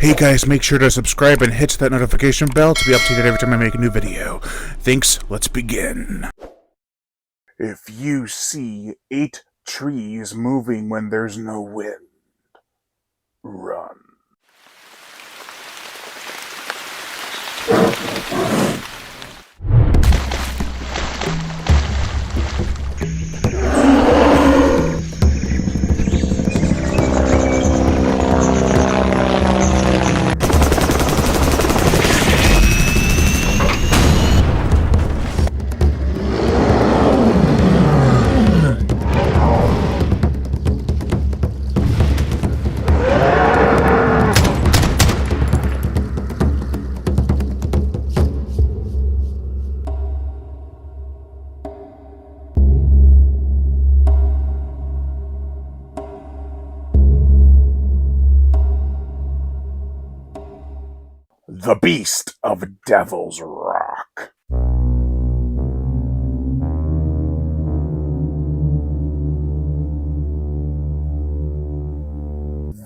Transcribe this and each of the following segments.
Hey guys, make sure to subscribe and hit that notification bell to be updated every time I make a new video. Thanks, let's begin. If you see 8 trees moving when there's no wind, run. The Beast of Devil's Rock.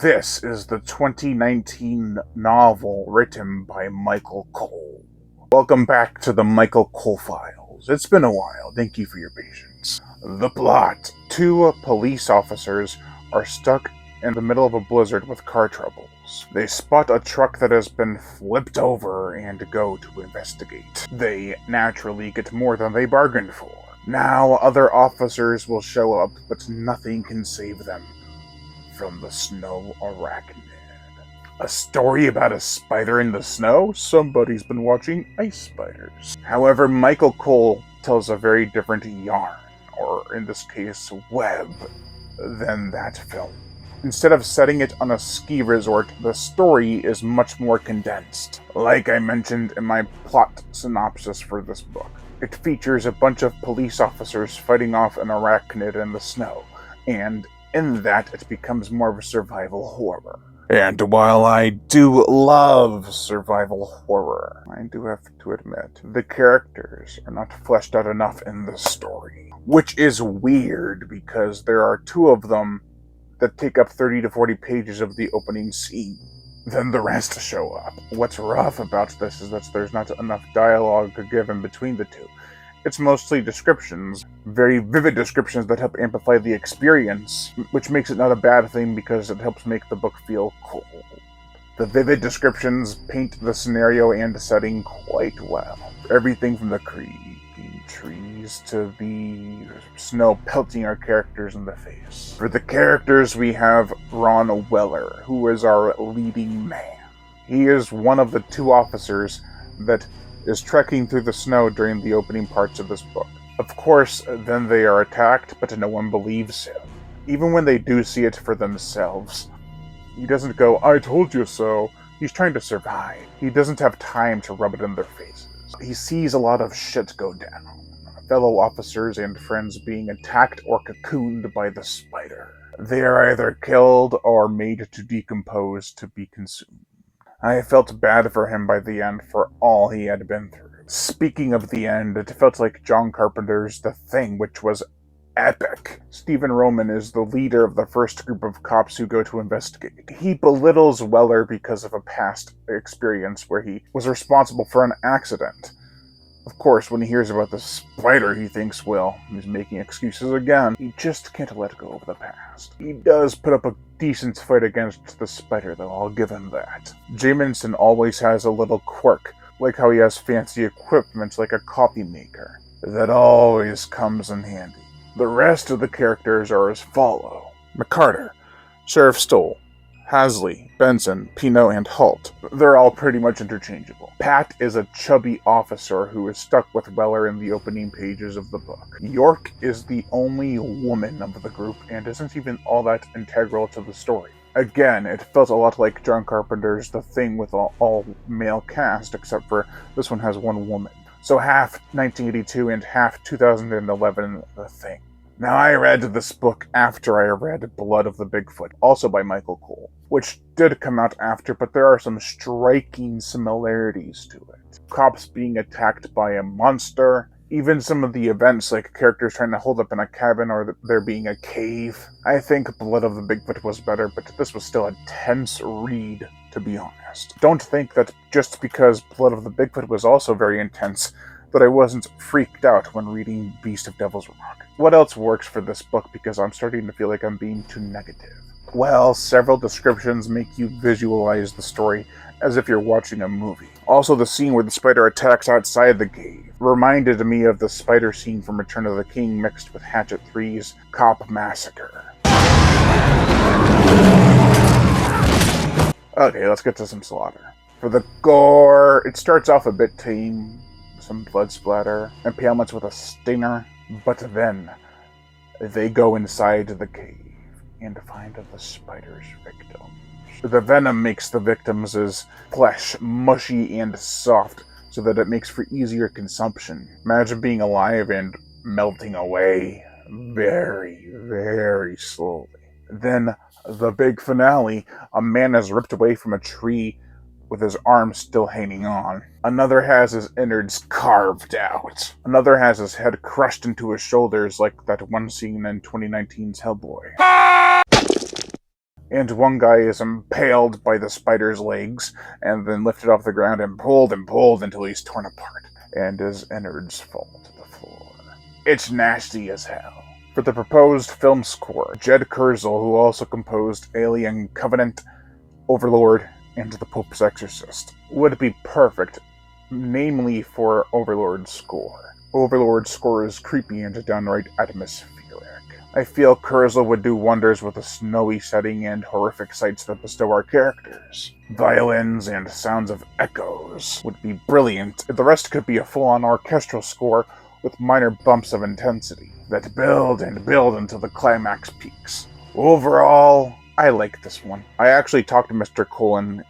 This is the 2019 novel written by Michael Cole. Welcome back to the Michael Cole Files. It's been a while. Thank you for your patience. The plot. 2 police officers are stuck in the middle of a blizzard with car troubles. They spot a truck that has been flipped over and go to investigate. They naturally get more than they bargained for. Now other officers will show up, but nothing can save them from the snow arachnid. A story about a spider in the snow? Somebody's been watching Ice Spiders. However, Michael Cole tells a very different yarn, or in this case, web, than that film. Instead of setting it on a ski resort, the story is much more condensed. Like I mentioned in my plot synopsis for this book, it features a bunch of police officers fighting off an arachnid in the snow, and in that it becomes more of a survival horror. And while I do love survival horror, I do have to admit, the characters are not fleshed out enough in the story. Which is weird, because there are 2 of them that take up 30 to 40 pages of the opening scene. Then the rest show up. What's rough about this is that there's not enough dialogue given between the 2. It's mostly descriptions, very vivid descriptions that help amplify the experience, which makes it not a bad thing because it helps make the book feel cold. The vivid descriptions paint the scenario and setting quite well. Everything from the creaking trees to the snow pelting our characters in the face. For the characters, we have Ron Weller, who is our leading man. He is one of the 2 officers that is trekking through the snow during the opening parts of this book. Of course, then they are attacked, but no one believes him. Even when they do see it for themselves, he doesn't go, "I told you so." He's trying to survive. He doesn't have time to rub it in their faces. He sees a lot of shit go down. Fellow officers and friends being attacked or cocooned by the spider. They are either killed or made to decompose to be consumed. I felt bad for him by the end for all he had been through. Speaking of the end, it felt like John Carpenter's The Thing, which was epic. Stephen Roman is the leader of the first group of cops who go to investigate. He belittles Weller because of a past experience where he was responsible for an accident. Of course, when he hears about the spider, he thinks, well, he's making excuses again. He just can't let go of the past. He does put up a decent fight against the spider, though, I'll give him that. Jamison always has a little quirk, like how he has fancy equipment like a coffee maker. That always comes in handy. The rest of the characters are as follow. McCarter, Sheriff Stoll, Hasley, Benson, Pinot, and Halt. They're all pretty much interchangeable. Pat is a chubby officer who is stuck with Weller in the opening pages of the book. York is the only woman of the group and isn't even all that integral to the story. Again, it felt a lot like John Carpenter's The Thing with all male cast, except for this one has 1 woman. So half 1982 and half 2011 The Thing. Now, I read this book after I read Blood of the Bigfoot, also by Michael Cole, which did come out after, but there are some striking similarities to it. Cops being attacked by a monster, even some of the events, like characters trying to hold up in a cabin or there being a cave. I think Blood of the Bigfoot was better, but this was still a tense read. to be honest. Don't think that just because Blood of the Bigfoot was also very intense, that I wasn't freaked out when reading Beast of Devil's Rock. What else works for this book, because I'm starting to feel like I'm being too negative? Well, several descriptions make you visualize the story as if you're watching a movie. Also, the scene where the spider attacks outside the cave reminded me of the spider scene from Return of the King mixed with Hatchet 3's Cop Massacre. Okay, let's get to some slaughter. For the gore, it starts off a bit tame, some blood splatter, impalements with a stinger, but then they go inside the cave and find the spider's victims. The venom makes the victims' flesh mushy and soft so that it makes for easier consumption. Imagine being alive and melting away very, very slowly. Then, the big finale, a man is ripped away from a tree with his arms still hanging on. Another has his innards carved out. Another has his head crushed into his shoulders like that one scene in 2019's Hellboy. And one guy is impaled by the spider's legs, and then lifted off the ground and pulled until he's torn apart, and his innards fall to the floor. It's nasty as hell. For the proposed film score, Jed Kurzel, who also composed Alien Covenant, Overlord, and The Pope's Exorcist, would be perfect, namely for Overlord's score. Overlord's score is creepy and downright atmospheric. I feel Kurzel would do wonders with a snowy setting and horrific sights that bestow our characters. Violins and sounds of echoes would be brilliant. The rest could be a full-on orchestral score with minor bumps of intensity that build and build until the climax peaks. Overall, I like this one. I actually talked to Mr. Cole and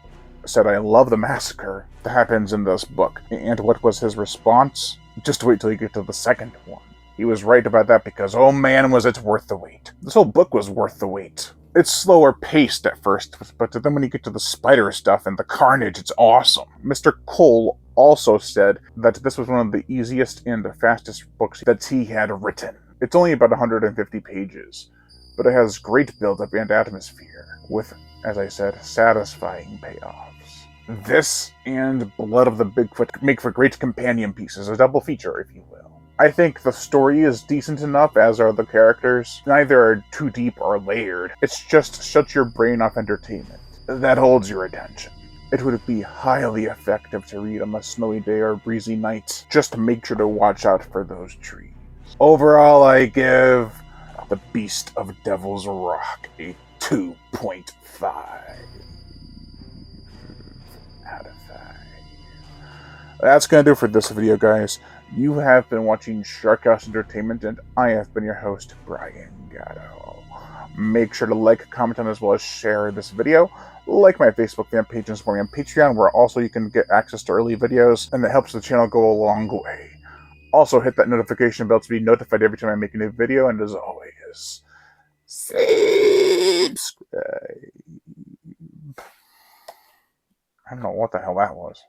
said I love the massacre that happens in this book. And what was his response? Just wait till you get to the second one. He was right about that because, oh man, was it worth the wait. This whole book was worth the wait. It's slower paced at first, but then when you get to the spider stuff and the carnage, it's awesome. Mr. Cole also said that this was one of the easiest and the fastest books that he had written. It's only about 150 pages, but it has great build-up and atmosphere, with, as I said, satisfying payoffs. This and Blood of the Bigfoot make for great companion pieces, a double feature, if you will. I think the story is decent enough, as are the characters. Neither are too deep or layered. It's just shut your brain off entertainment that holds your attention. It would be highly effective to read on a snowy day or breezy night. Just make sure to watch out for those trees. Overall, I give The Beast of Devil's Rock a 2.5 out of 5. That's going to do it for this video, guys. You have been watching Sharkhouse Entertainment, and I have been your host, Brian Gatto. Make sure to like, comment on, as well as share this video. Like my Facebook fan page and support me on Patreon, where also you can get access to early videos, and it helps the channel go a long way. Also, hit that notification bell to be notified every time I make a new video, and as always, subscribe. I don't know what the hell that was.